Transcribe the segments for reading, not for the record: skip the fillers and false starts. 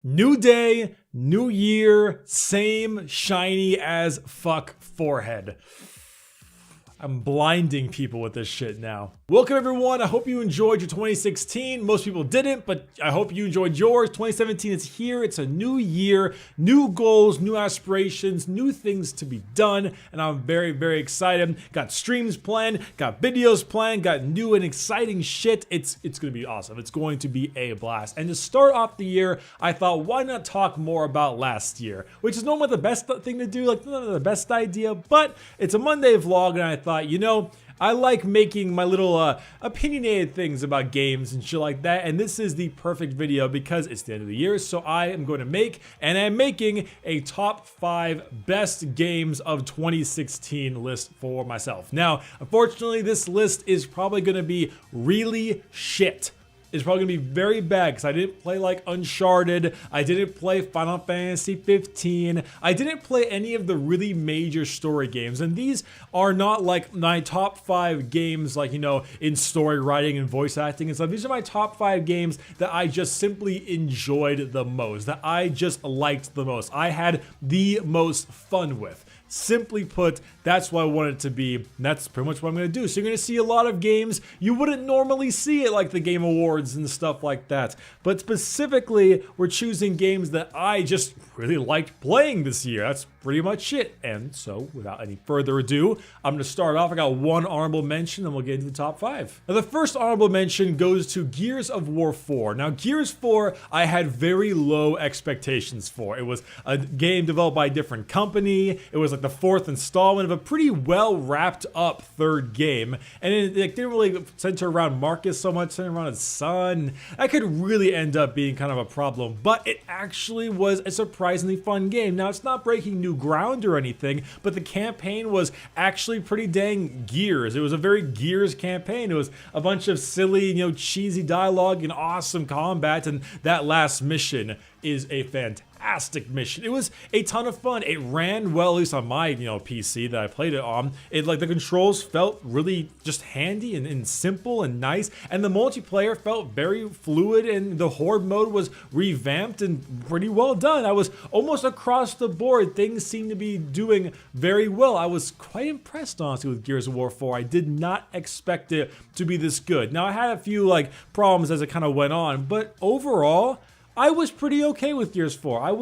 New day, new year, same shiny as fuck forehead. I'm blinding people with this shit now. Welcome everyone, I hope you enjoyed your 2016. Most people didn't, but I hope you enjoyed yours. 2017 is here, it's a new year, new goals, new aspirations, new things to be done, and I'm very, very excited. Got streams planned, got videos planned, got new and exciting shit. It's gonna be awesome. It's going to be a blast. And to start off the year, I thought, why not talk more about last year? Which is normally the best thing to do, like not the best idea, but it's a Monday vlog, and I thought, you know, I like making my little opinionated things about games and shit like that, and this is the perfect video because it's the end of the year, so I am going to make, and I'm making a top 5 best games of 2016 list for myself. Now, unfortunately, this list is probably going to be really shit. It's probably gonna be very bad because I didn't play like Uncharted, I didn't play Final Fantasy 15, I didn't play any of the really major story games, and these are not like my top 5 games like, you know, in story writing and voice acting and stuff. These are my top 5 games that I just simply enjoyed the most, that I just liked the most, I had the most fun with. Simply put, that's what I want it to be, and that's pretty much what I'm going to do. So you're going to see a lot of games you wouldn't normally see at like the Game Awards and stuff like that. But specifically, we're choosing games that I just really liked playing this year. That's pretty much it. And so, without any further ado, I'm going to start off. I got one honorable mention, and we'll get into the top 5. Now, the first honorable mention goes to Gears of War 4. Now, Gears 4, I had very low expectations for. It was a game developed by a different company. It was like the 4th installment of a pretty well wrapped up 3rd game, and it didn't really center around Marcus so much, center around his son. That could really end up being kind of a problem, but it actually was a surprisingly fun game. Now, it's not breaking new ground or anything, but the campaign was actually pretty dang Gears. It was a very Gears campaign. It was a bunch of silly, you know, cheesy dialogue and awesome combat, and that last mission is a fantastic mission. It was a ton of fun. It ran well, at least on my, you know, PC that I played it on. It, like, the controls felt really just handy and simple and nice, and the multiplayer felt very fluid, and the horde mode was revamped and pretty well done. I was almost across the board. Things seemed to be doing very well. I was quite impressed, honestly, with Gears of War 4. I did not expect it to be this good. Now, I had a few, like, problems as it kind of went on, but overall, I was pretty okay with Gears 4.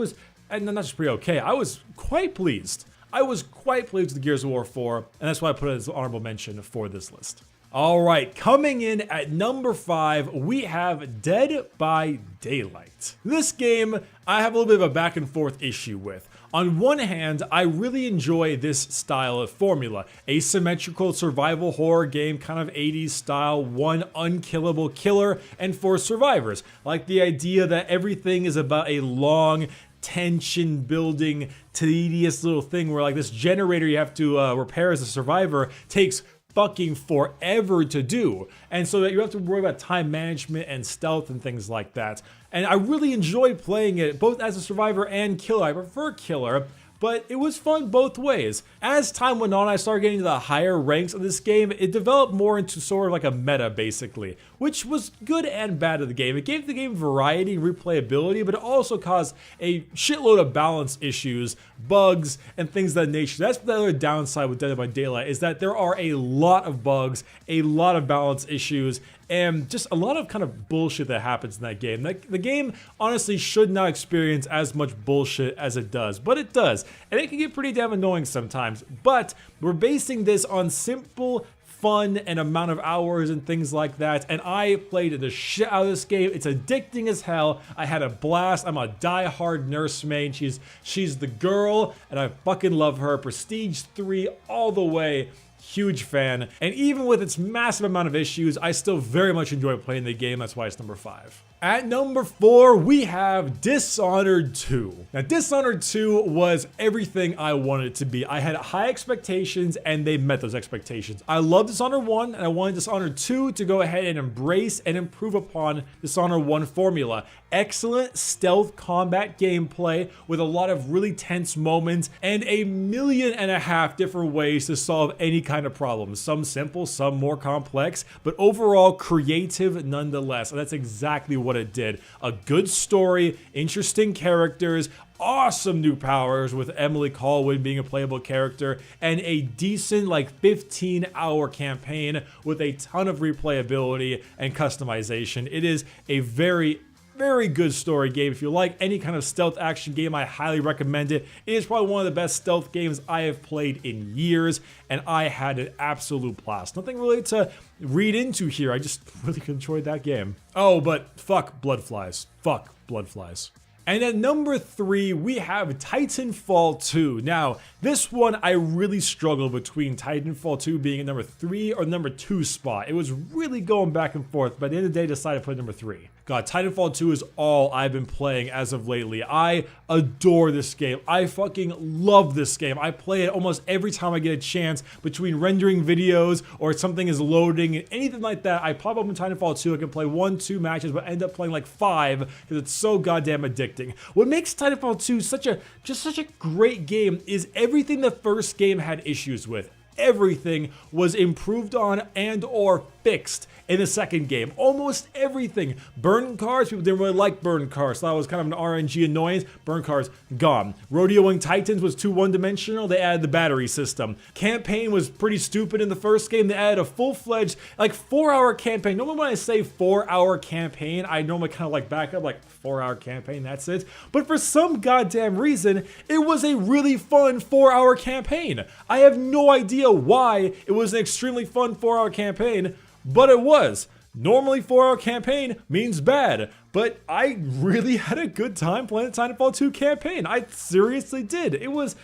And not just pretty okay, I was quite pleased. I was quite pleased with Gears of War 4, and that's why I put it as an honorable mention for this list. All right, coming in at number 5, we have Dead by Daylight. This game, I have a little bit of a back and forth issue with. On one hand, I really enjoy this style of formula. Asymmetrical survival horror game, kind of 80s style, one unkillable killer, and 4 survivors. Like the idea that everything is about a long, tension building, tedious little thing where like this generator you have to repair as a survivor takes fucking forever to do, and so that you have to worry about time management and stealth and things like that. And I really enjoyed playing it both as a survivor and killer. I prefer killer, but it was fun both ways. As time went on, I started getting to the higher ranks of this game. It developed more into sort of like a meta, basically, which was good and bad of the game. It gave the game variety and replayability, but it also caused a shitload of balance issues, bugs, and things of that nature. That's the other downside with Dead by Daylight, is that there are a lot of bugs, a lot of balance issues, and just a lot of kind of bullshit that happens in that game. The game honestly should not experience as much bullshit as it does, but it does. And it can get pretty damn annoying sometimes. But we're basing this on simple fun and amount of hours and things like that, and I played the shit out of this game. It's addicting as hell. I had a blast. I'm a die-hard nurse main. She's the girl, and I fucking love her. Prestige 3 all the way. Huge fan, and even with its massive amount of issues, I still very much enjoy playing the game. That's why it's number 5. At number 4, we have Dishonored 2. Now, Dishonored 2 was everything I wanted it to be. I had high expectations, and they met those expectations. I love Dishonored 1, and I wanted Dishonored 2 to go ahead and embrace and improve upon Dishonored 1 formula. Excellent stealth combat gameplay with a lot of really tense moments and 1.5 million different ways to solve any kind of problem. Some simple, some more complex, but overall creative nonetheless. And that's exactly what what it did. A good story, interesting characters, awesome new powers with Emily Colwyn being a playable character, and a decent like 15-hour campaign with a ton of replayability and customization. It is a very good story game. If you like any kind of stealth action game, I highly recommend it. It is probably one of the best stealth games I have played in years, and I had an absolute blast. Nothing really to read into here. I just really enjoyed that game. Oh, but fuck bloodflies. Fuck bloodflies. And at number 3, we have Titanfall 2. Now, this one I really struggled between Titanfall 2 being at number 3 or number 2 spot. It was really going back and forth, but at the end of the day, I decided to put it number 3. God, Titanfall 2 is all I've been playing as of lately. I adore this game. I fucking love this game. I play it almost every time I get a chance between rendering videos or something is loading and anything like that. I pop up in Titanfall 2. I can play 1-2 matches, but end up playing like 5 because it's so goddamn addicting. What makes Titanfall 2 such a great game is everything the first game had issues with. Everything was improved on and or fixed in the second game. Almost everything. Burn cars, people didn't really like burn cars, so that was kind of an RNG annoyance. Burn cars, gone. Rodeoing Titans was too one-dimensional, they added the battery system. Campaign was pretty stupid in the first game, they added a full-fledged, like 4-hour campaign. Normally when I say 4-hour campaign, I normally kind of like back up like 4-hour campaign, that's it. But for some goddamn reason, it was a really fun 4-hour campaign. I have no idea why it was an extremely fun 4-hour campaign, but it was. Normally 4-hour campaign means bad, but I really had a good time playing the Titanfall 2 campaign. I seriously did. It was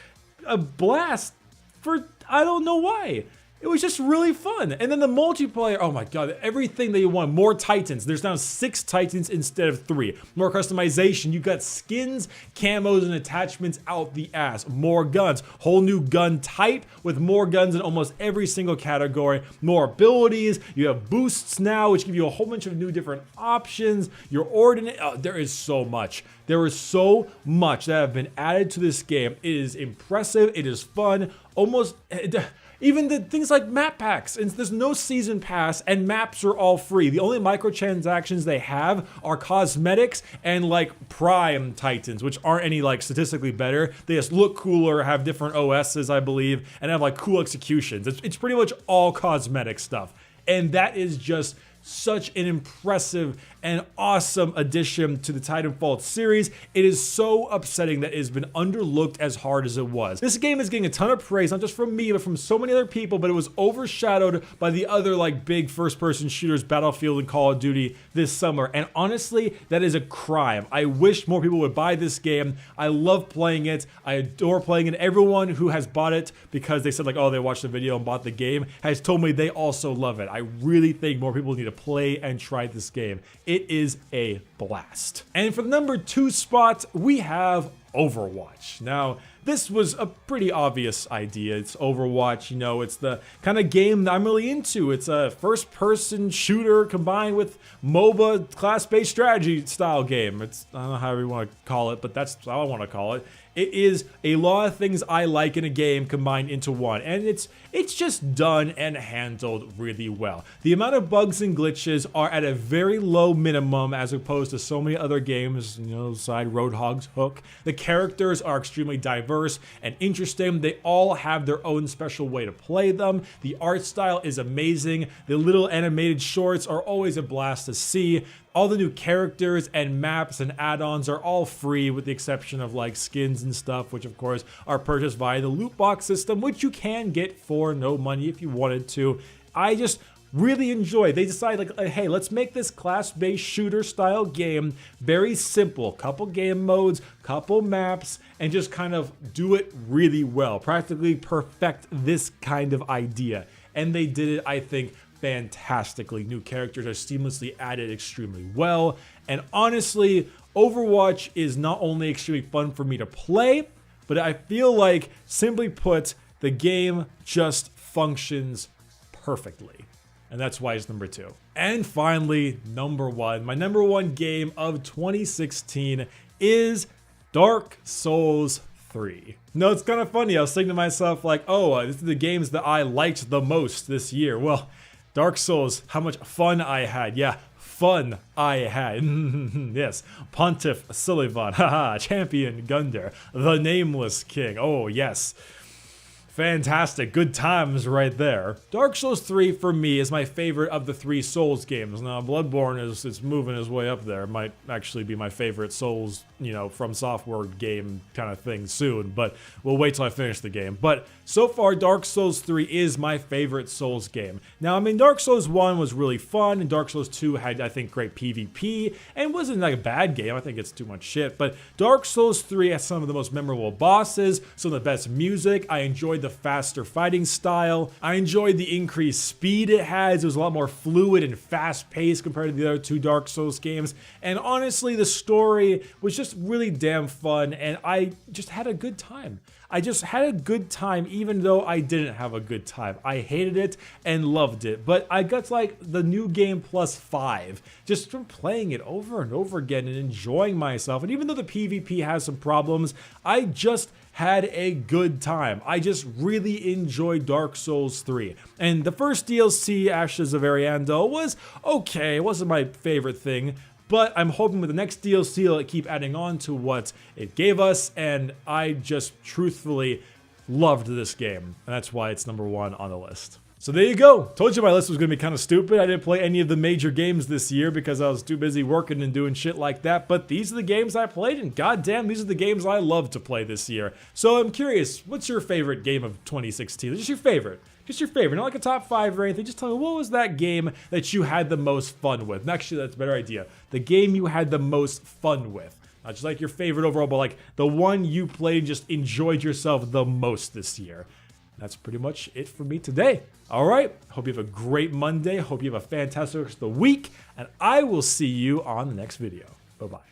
a blast for, I don't know why. It was just really fun. And then the multiplayer, oh my god, everything that you want. More Titans. There's now 6 Titans instead of 3. More customization. You got skins, camos, and attachments out the ass. More guns. Whole new gun type with more guns in almost every single category. More abilities. You have boosts now, which give you a whole bunch of new different options. Your ordinate. Oh, there is so much. There is so much that have been added to this game. It is impressive. It is fun. Almost... Even the things like map packs, and there's no season pass, and maps are all free. The only microtransactions they have are cosmetics and like Prime Titans, which aren't any like statistically better. They just look cooler, have different OSs, I believe, and have like cool executions. It's pretty much all cosmetic stuff. And that is just such an impressive and awesome addition to the Titanfall series. It is so upsetting that it has been underlooked as hard as it was. This game is getting a ton of praise, not just from me, but from so many other people, but it was overshadowed by the other like big first-person shooters, Battlefield and Call of Duty this summer. And honestly, that is a crime. I wish more people would buy this game. I love playing it. I adore playing it. Everyone who has bought it because they said like, oh, they watched the video and bought the game has told me they also love it. I really think more people need to play and try this game. It is a blast. And for the number 2 spot, we have Overwatch. Now, this was a pretty obvious idea. It's Overwatch, you know, it's the kind of game that I'm really into. It's a first-person shooter combined with MOBA class-based strategy style game. It's, I don't know how you want to call it, but that's how I want to call it. It is a lot of things I like in a game combined into one, and it's just done and handled really well. The amount of bugs and glitches are at a very low minimum as opposed to so many other games, you know, side Roadhog's Hook. The characters are extremely diverse and interesting. They all have their own special way to play them. The art style is amazing. The little animated shorts are always a blast to see. All the new characters and maps and add-ons are all free with the exception of like skins and stuff, which of course are purchased via the loot box system, which you can get for no money if you wanted to. I just really enjoy. They decided like, hey, let's make this class-based shooter style game very simple. Couple game modes, couple maps, and just kind of do it really well. Practically perfect this kind of idea. And they did it, I think, fantastically. New characters are seamlessly added extremely well. And honestly, Overwatch is not only extremely fun for me to play, but I feel like, simply put, the game just functions perfectly. And that's why it's number 2. And finally, number 1. My number 1 game of 2016 is Dark Souls 3. No, it's kind of funny. I was thinking to myself like, oh, this is the games that I liked the most this year. Well, Dark Souls, how much fun I had. Yeah, fun I had. Yes, Pontiff Sullivan, haha, Champion Gunder, the Nameless King. Oh, yes. Fantastic. Good times right there. Dark Souls 3 for me is my favorite of the 3 Souls games. Now, Bloodborne is moving his way up there. It might actually be my favorite Souls, from software game kind of thing soon, but we'll wait till I finish the game. But so far, Dark Souls 3 is my favorite Souls game. Now, I mean, Dark Souls 1 was really fun, and Dark Souls 2 had, I think, great PvP, and wasn't like a bad game. I think it's too much shit, but Dark Souls 3 has some of the most memorable bosses, some of the best music. I enjoyed the faster fighting style. I enjoyed the increased speed it has. It was a lot more fluid and fast-paced compared to the other 2 Dark Souls games, and honestly, the story was just really damn fun, and I just had a good time. I just had a good time even though I didn't have a good time. I hated it and loved it, but I got like the new game plus 5 just from playing it over and over again and enjoying myself. And even though the PvP has some problems, I just had a good time. I just really enjoyed Dark Souls 3. And the first DLC, Ashes of Ariandel, was okay. It wasn't my favorite thing, but I'm hoping with the next DLC, it'll keep adding on to what it gave us, and I just truthfully loved this game, and that's why it's number 1 on the list. So there you go. Told you my list was going to be kind of stupid. I didn't play any of the major games this year because I was too busy working and doing shit like that, but these are the games I played, and goddamn, these are the games I love to play this year. So I'm curious, what's your favorite game of 2016? Just your favorite. Just your favorite, not like a top 5 or anything. Just tell me, what was that game that you had the most fun with? And actually, that's a better idea. The game you had the most fun with. Not just like your favorite overall, but like the one you played and just enjoyed yourself the most this year. That's pretty much it for me today. All right, hope you have a great Monday. Hope you have a fantastic rest of the week, and I will see you on the next video. Bye-bye.